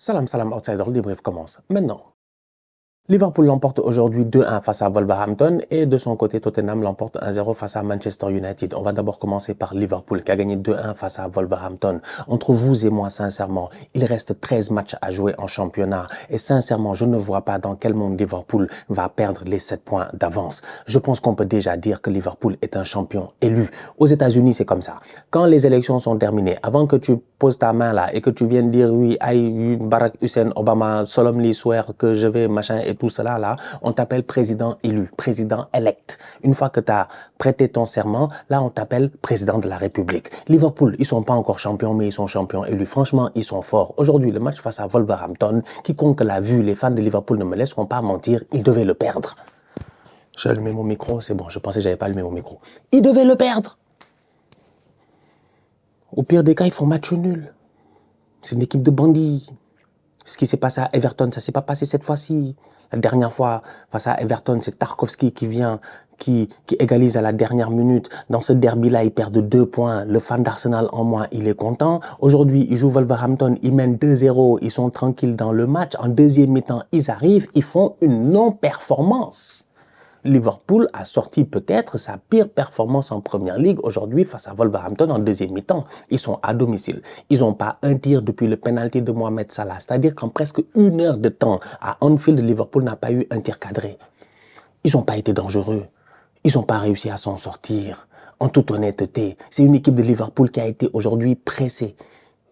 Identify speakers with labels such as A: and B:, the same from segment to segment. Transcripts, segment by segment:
A: Salam salam outsider, le débrief commence maintenant. Liverpool l'emporte aujourd'hui 2-1 face à Wolverhampton et de son côté Tottenham l'emporte 1-0 face à Manchester United. On va d'abord commencer par Liverpool qui a gagné 2-1 face à Wolverhampton. Entre vous et moi, sincèrement, il reste 13 matchs à jouer en championnat et sincèrement, je ne vois pas dans quel monde Liverpool va perdre les 7 points d'avance. Je pense qu'on peut déjà dire que Liverpool est un champion élu. Aux États-Unis, c'est comme ça. Quand les élections sont terminées, avant que tu poses ta main là et que tu viennes dire oui, aïe, Barack Hussein Obama solemnly swear que je vais machin et tout cela là, on t'appelle président élu, président elect. Une fois que tu as prêté ton serment, là on t'appelle président de la République. Liverpool, ils sont pas encore champions, mais ils sont champions élus. Franchement, ils sont forts. Aujourd'hui, le match face à Wolverhampton, quiconque l'a vu, les fans de Liverpool ne me laisseront pas mentir, ils devaient le perdre. J'ai allumé mon micro, c'est bon, je pensais que j'avais pas allumé mon micro. Ils devaient le perdre. Au pire des cas, ils font match nul. C'est une équipe de bandits. Ce qui s'est passé à Everton, ça s'est pas passé cette fois-ci. La dernière fois, face à Everton, c'est Tarkowski qui vient, qui égalise à la dernière minute. Dans ce derby-là, ils perdent 2 points. Le fan d'Arsenal en moi, il est content. Aujourd'hui, ils jouent Wolverhampton, ils mènent 2-0. Ils sont tranquilles dans le match. En deuxième mi-temps, ils arrivent, ils font une non-performance. Liverpool a sorti peut-être sa pire performance en Première Ligue aujourd'hui face à Wolverhampton en deuxième mi-temps. Ils sont à domicile. Ils n'ont pas un tir depuis le penalty de Mohamed Salah. C'est-à-dire qu'en presque 1 heure de temps, à Anfield, Liverpool n'a pas eu un tir cadré. Ils n'ont pas été dangereux. Ils n'ont pas réussi à s'en sortir. En toute honnêteté, c'est une équipe de Liverpool qui a été aujourd'hui pressée,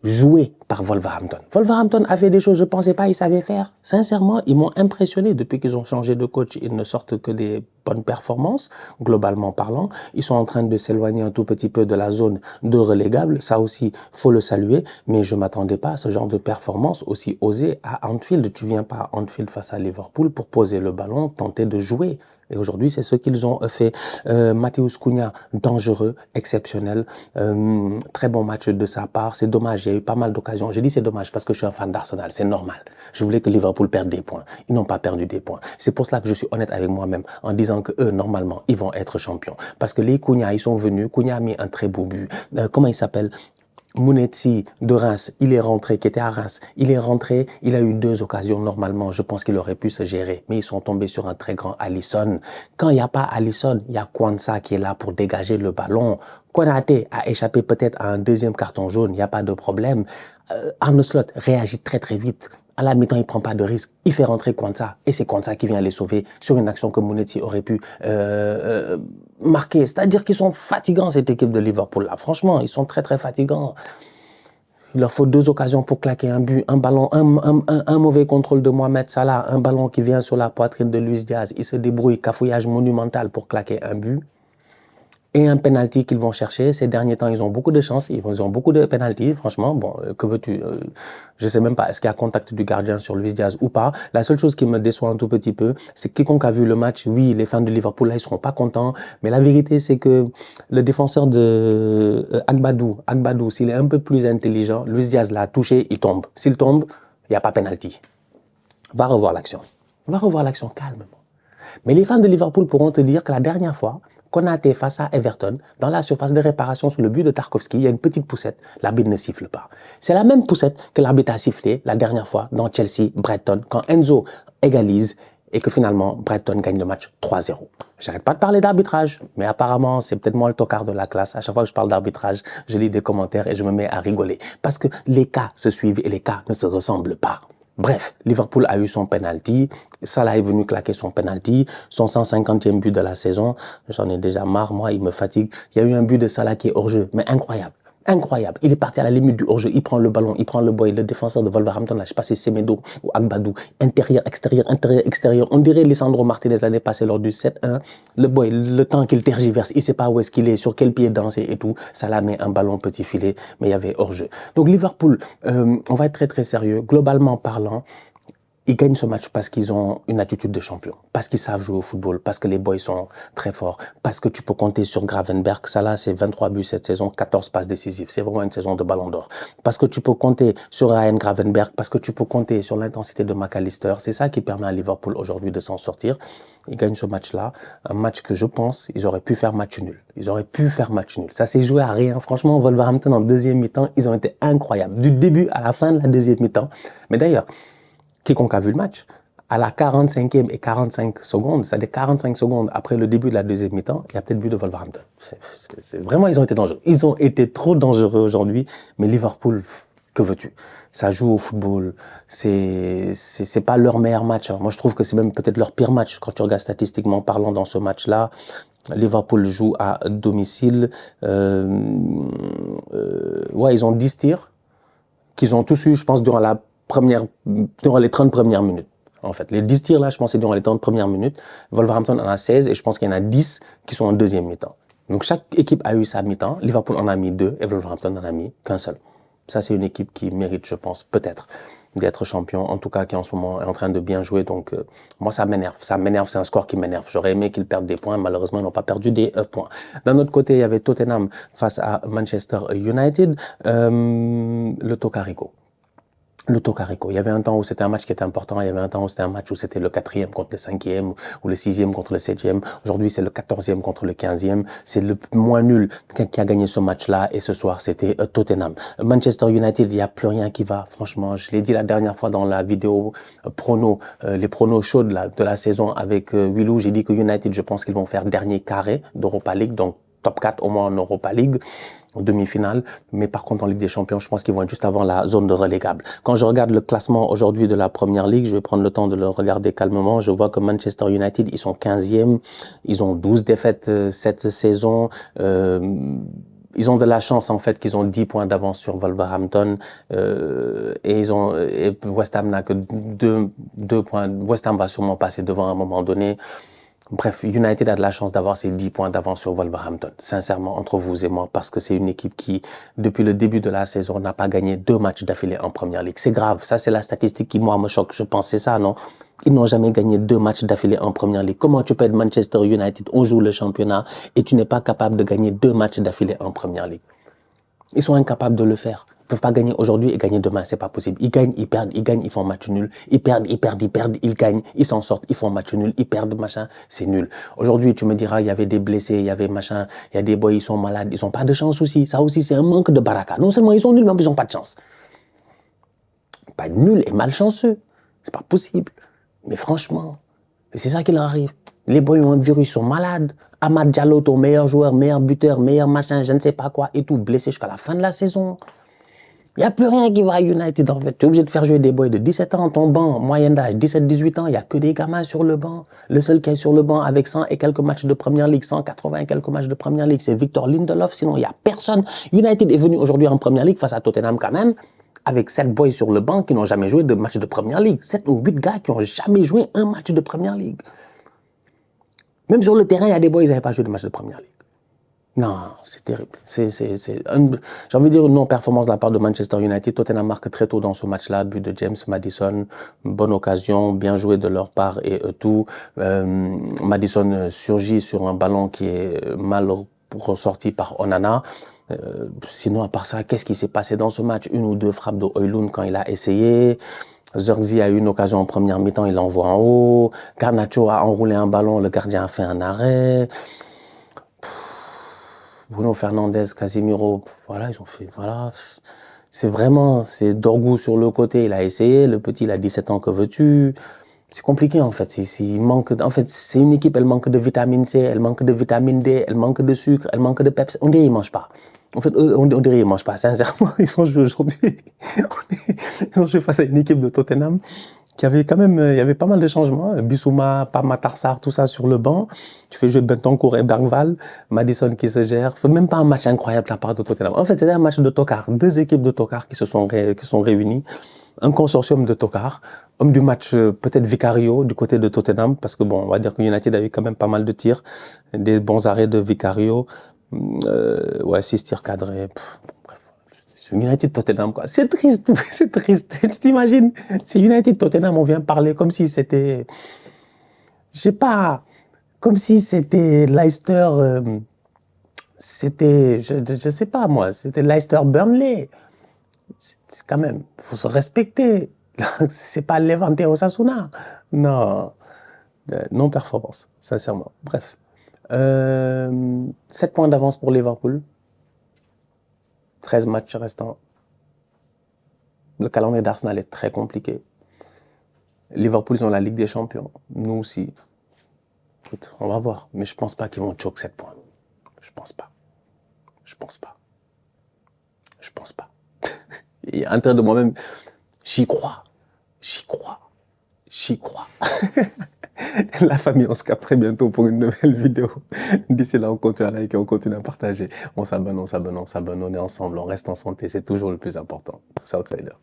A: joué par Wolverhampton. Wolverhampton a fait des choses, je ne pensais pas qu'ils savaient faire. Sincèrement, ils m'ont impressionné. Depuis qu'ils ont changé de coach, ils ne sortent que des bonnes performances, globalement parlant. Ils sont en train de s'éloigner un tout petit peu de la zone de relégable. Ça aussi, faut le saluer. Mais je ne m'attendais pas à ce genre de performance aussi osée à Anfield. Tu ne viens pas à Anfield face à Liverpool pour poser le ballon, tenter de jouer. Et aujourd'hui, c'est ce qu'ils ont fait. Matheus Cunha, dangereux, exceptionnel. Très bon match de sa part. C'est dommage, il y a eu pas mal d'occasions. Je dis c'est dommage parce que je suis un fan d'Arsenal, c'est normal. Je voulais que Liverpool perde des points. Ils n'ont pas perdu des points. C'est pour cela que je suis honnête avec moi-même en disant que eux, normalement, ils vont être champions. Parce que les Cunha, ils sont venus. Cunha a mis un très beau but. Comment il s'appelle? Mounetzi de Reims, il est rentré, qui était à Reims, il est rentré, il a eu 2 occasions normalement, je pense qu'il aurait pu se gérer, mais ils sont tombés sur un très grand Alisson. Quand il n'y a pas Alisson, il y a Kwanzaa qui est là pour dégager le ballon. Konaté a échappé peut-être à un deuxième carton jaune, il n'y a pas de problème. Arne Slot réagit très très vite. À la mi-temps, il ne prend pas de risque. Il fait rentrer Kwanzaa et c'est Kwanzaa qui vient les sauver sur une action que Mounetzi aurait pu marquer. C'est-à-dire qu'ils sont fatigants, cette équipe de Liverpool-là. Franchement, ils sont très très fatigants. Il leur faut 2 occasions pour claquer un but, un ballon, un mauvais contrôle de Mohamed Salah, un ballon qui vient sur la poitrine de Luis Diaz. Il se débrouille, cafouillage monumental pour claquer un but. Et un penalty qu'ils vont chercher. Ces derniers temps, ils ont beaucoup de chance. Ils ont beaucoup de penalty. Franchement, bon, que veux-tu? Je sais même pas, est-ce qu'il y a contact du gardien sur Luis Diaz ou pas. La seule chose qui me déçoit un tout petit peu, c'est que quiconque a vu le match, oui, les fans de Liverpool, là, ils seront pas contents. Mais la vérité, c'est que le défenseur de Agbadou, s'il est un peu plus intelligent, Luis Diaz l'a touché, il tombe. S'il tombe, il n'y a pas penalty. Va revoir l'action. Va revoir l'action calmement. Mais les fans de Liverpool pourront te dire que la dernière fois, Konaté face à Everton, dans la surface de réparation sur le but de Tarkowski, il y a une petite poussette. L'arbitre ne siffle pas. C'est la même poussette que l'arbitre a sifflé la dernière fois dans Chelsea-Brighton, quand Enzo égalise et que finalement Brighton gagne le match 3-0. J'arrête pas de parler d'arbitrage, mais apparemment c'est peut-être moi le tocard de la classe. À chaque fois que je parle d'arbitrage, je lis des commentaires et je me mets à rigoler. Parce que les cas se suivent et les cas ne se ressemblent pas. Bref, Liverpool a eu son penalty, Salah est venu claquer son penalty, son 150e but de la saison, j'en ai déjà marre, moi il me fatigue. Il y a eu un but de Salah qui est hors-jeu, mais incroyable. Incroyable. Il est parti à la limite du hors-jeu. Il prend le ballon, il prend le boy, le défenseur de Wolverhampton, là, je sais pas si c'est Semedo ou Agbadou. Intérieur, extérieur, intérieur, extérieur. On dirait Lisandro Martinez l'année passée lors du 7-1. Le boy, le temps qu'il tergiverse, il sait pas où est-ce qu'il est, sur quel pied danser et tout. Ça la met un ballon petit filet, mais il y avait hors-jeu. Donc Liverpool, on va être très très sérieux. Globalement parlant, Ils gagnent ce match parce qu'ils ont une attitude de champion, parce qu'ils savent jouer au football, parce que les boys sont très forts, parce que tu peux compter sur Gravenberg. Ça là, c'est 23 buts cette saison, 14 passes décisives. C'est vraiment une saison de ballon d'or. Parce que tu peux compter sur Ryan Gravenberg, parce que tu peux compter sur l'intensité de McAllister. C'est ça qui permet à Liverpool aujourd'hui de s'en sortir. Ils gagnent ce match-là. Un match que je pense, ils auraient pu faire match nul. Ils auraient pu faire match nul. Ça s'est joué à rien. Franchement, Wolverhampton en deuxième mi-temps, ils ont été incroyables. Du début à la fin de la deuxième mi-temps. Mais d'ailleurs, quiconque a vu le match, à la 45e et 45 secondes, c'est-à-dire 45 secondes après le début de la deuxième mi-temps, il y a peut-être but de Wolverhampton. Vraiment, ils ont été dangereux. Ils ont été trop dangereux aujourd'hui, mais Liverpool, que veux-tu? Ça joue au football, c'est pas leur meilleur match. Moi, je trouve que c'est même peut-être leur pire match quand tu regardes statistiquement parlant dans ce match-là. Liverpool joue à domicile. Ouais, ils ont 10 tirs qu'ils ont tous eu, je pense, durant les 30 premières minutes. En fait, les 10 tirs là, je pense, c'est durant les 30 premières minutes. Wolverhampton en a 16 et je pense qu'il y en a 10 qui sont en deuxième mi-temps. Donc, chaque équipe a eu sa mi-temps. Liverpool en a mis 2 et Wolverhampton en a mis qu'un seul. Ça, c'est une équipe qui mérite, je pense, peut-être, d'être champion. En tout cas, qui en ce moment est en train de bien jouer. Donc, moi, ça m'énerve. Ça m'énerve. C'est un score qui m'énerve. J'aurais aimé qu'ils perdent des points. Malheureusement, ils n'ont pas perdu des points. D'un autre côté, il y avait Tottenham face à Manchester United. Le Tocarico. Le Tocarico. Il y avait un temps où c'était un match qui était important. Il y avait un temps où c'était un match où c'était le 4e contre le 5e ou le 6e contre le 7e. Aujourd'hui, c'est le 14e contre le 15e. C'est le moins nul qui a gagné ce match-là. Et ce soir, c'était Tottenham. Manchester United, il n'y a plus rien qui va. Franchement, je l'ai dit la dernière fois dans la vidéo prono, les pronos chaudes de la saison avec Willou. J'ai dit que United, je pense qu'ils vont faire dernier carré d'Europa League. Donc, top 4 au moins en Europa League, en demi-finale. Mais par contre, en Ligue des Champions, je pense qu'ils vont être juste avant la zone de relégable. Quand je regarde le classement aujourd'hui de la Première Ligue, je vais prendre le temps de le regarder calmement. Je vois que Manchester United, ils sont 15e. Ils ont 12 défaites cette saison. Ils ont de la chance, en fait, qu'ils ont 10 points d'avance sur Wolverhampton. Et West Ham n'a que 2 points. West Ham va sûrement passer devant à un moment donné. Bref, United a de la chance d'avoir ses 10 points d'avance sur Wolverhampton, sincèrement, entre vous et moi, parce que c'est une équipe qui, depuis le début de la saison, n'a pas gagné 2 matchs d'affilée en Première Ligue. C'est grave, ça c'est la statistique qui, moi, me choque, je pense, c'est ça, non? Ils n'ont jamais gagné 2 matchs d'affilée en Première Ligue. Comment tu peux être Manchester United, on joue le championnat, et tu n'es pas capable de gagner 2 matchs d'affilée en Première Ligue? Ils sont incapables de le faire. Ils peuvent pas gagner aujourd'hui et gagner demain, c'est pas possible. Ils gagnent, ils perdent, ils gagnent, ils font match nul. Ils perdent, ils perdent, ils perdent, ils gagnent, ils s'en sortent, ils font match nul, ils perdent, machin, c'est nul. Aujourd'hui, tu me diras, il y avait des blessés, il y avait machin, il y a des boys, ils sont malades, ils ont pas de chance aussi. Ça aussi, c'est un manque de baraka. Non seulement ils sont nuls, mais ils ont pas de chance. Pas nul et malchanceux. C'est pas possible. Mais franchement, c'est ça qui leur arrive. Les boys ont un virus, ils sont malades. Amad Diallo, ton meilleur joueur, meilleur buteur, meilleur machin, je ne sais pas quoi, et tout, blessé jusqu'à la fin de la saison. Il n'y a plus rien qui va à United, en fait. Tu es obligé de faire jouer des boys de 17 ans, ton banc, moyenne d'âge, 17-18 ans, il n'y a que des gamins sur le banc. Le seul qui est sur le banc avec 100 et quelques matchs de Première Ligue, 180 et quelques matchs de Première Ligue, c'est Victor Lindelof, sinon il n'y a personne. United est venu aujourd'hui en Première Ligue face à Tottenham quand même, avec 7 boys sur le banc qui n'ont jamais joué de match de Première Ligue. 7 ou 8 gars qui n'ont jamais joué un match de Première Ligue. Même sur le terrain, il y a des boys qui n'avaient pas joué de match de Première Ligue. Non, c'est terrible. J'ai envie de dire une non-performance de la part de Manchester United. Tottenham marque très tôt dans ce match-là, but de James Maddison, bonne occasion, bien joué de leur part et tout. Maddison surgit sur un ballon qui est mal ressorti par Onana. Sinon, à part ça, qu'est-ce qui s'est passé dans ce match? 1 ou 2 frappes de Højlund quand il a essayé. Zirkzee a eu une occasion en première mi-temps, il l'envoie en haut. Garnacho a enroulé un ballon, le gardien a fait un arrêt. Bruno Fernandes, Casemiro, voilà, ils ont fait, voilà. C'est Dorgu sur le côté, il a essayé, le petit, il a 17 ans, que veux-tu? C'est compliqué, en fait. En fait, c'est une équipe, elle manque de vitamine C, elle manque de vitamine D, elle manque de sucre, elle manque de peps. On dirait qu'ils mangent pas. En fait, eux, on dirait qu'ils mangent pas. Sincèrement, ils sont joués aujourd'hui. Ils ont joué face à une équipe de Tottenham qui avait quand même, il y avait pas mal de changements. Bissouma, Pamatarsar, tout ça sur le banc. Tu fais jouer Bentoncourt et Bergval, Maddison qui se gère. Même pas un match incroyable de la part de Tottenham. En fait, c'était un match de tocard. 2 équipes de tocard qui sont réunies. Un consortium de tocards. Homme du match, peut-être Vicario du côté de Tottenham, parce que bon, on va dire que United a eu quand même pas mal de tirs. Des bons arrêts de Vicario. Ouais, 6 tirs cadrés. Bref. United Tottenham, quoi. C'est triste, c'est triste. Tu t'imagines, c'est United Tottenham, on vient parler comme si c'était, je sais pas, comme si c'était Leicester, c'était, je sais pas moi, c'était Leicester Burnley. C'est quand même, faut se respecter. C'est pas Levante Osasuna. Non, non-performance, sincèrement. Bref. 7 points d'avance pour Liverpool. 13 matchs restants. Le calendrier d'Arsenal est très compliqué. Liverpool, ils ont la Ligue des Champions. Nous aussi. Écoute, on va voir. Mais je pense pas qu'ils vont choquer 7 points. Je pense pas. Je pense pas. Je pense pas. Et à l'intérieur de moi-même, j'y crois. J'y crois. J'y crois. La famille, on se capte très bientôt pour une nouvelle vidéo. D'ici là, on continue à liker, on continue à partager. On s'abonne, on est ensemble, on reste en santé. C'est toujours le plus important. Tous outsiders.